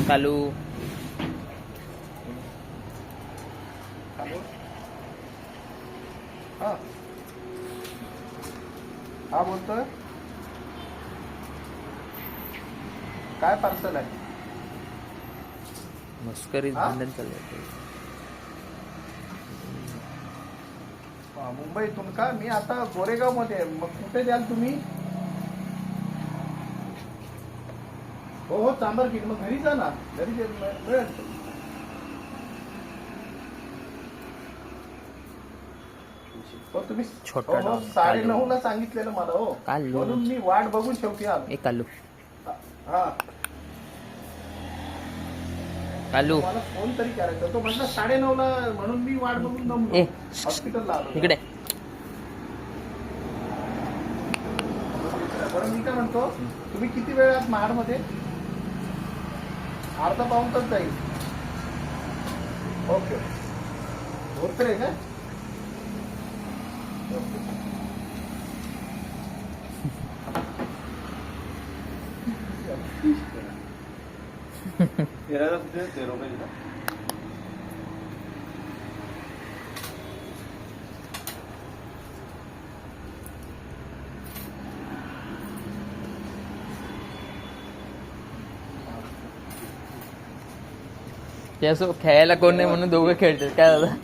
कालू हा हा बोलतोय. काय पार्सल आहे? मस्करीत भांडण चाललंय. मुंबईतून का? मी आता गोरेगाव मध्ये आहे. मग कुठे द्याल तुम्ही? हो हो चांबर की मग घरी जा ना. घरी मिळेल. हो तुम्ही छोटा हो डॉग 9:30 ला सांगितलेलं मला. हो कालू. म्हणून मी वाट बघून शेवटी आलो. एक कालू हा कालू मला फोन तरी करायचा. तो म्हटलं 9:30 ला म्हणून मी वाट बघून ए हॉस्पिटलला आलो. इकडे बरं मी काय म्हणतो, तुम्ही किती वेळ आहात महाडमध्ये? अर्धा पाऊण तास जाईल. ओके होत रे का? ते असं खेळायला कोण नाही म्हणून दोघं खेळतात काय दादा.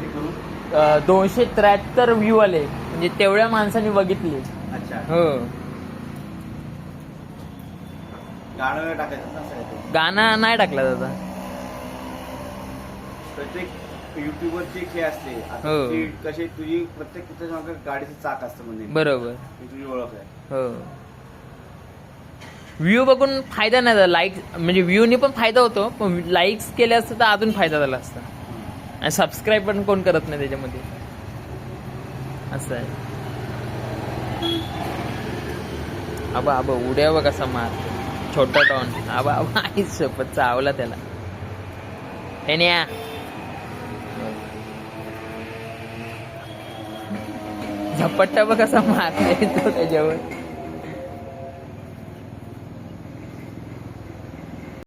करून 273 व्ह्यू आले म्हणजे तेवढ्या माणसांनी बघितले. अच्छा हो गाणं टाकायचं गाणं नाही टाकला दादा. प्रत्येक युट्यूबरची हे असते. हो. कशी तुझी प्रत्येक त्याच्या मागे गाडीचं चाक असतं म्हणजे बरोबर. ही तुझी ओळख आहे. हो व्ह्यू बघून फायदा नाही झाला. लाईक म्हणजे व्ह्यूनी पण फायदा होतो, पण लाईक्स केले असतं तर अजून फायदा झाला असता. आणि सबस्क्राईब पण कोण करत नाही त्याच्यामध्ये, असं आहे. आबा आबा उड्या बघ कसा मार. छोटा डॉन आबा आबा आई सोबत चावला त्याला. टेन्या झपट्टा बघ कसा मारलाय तो त्याच्यावर.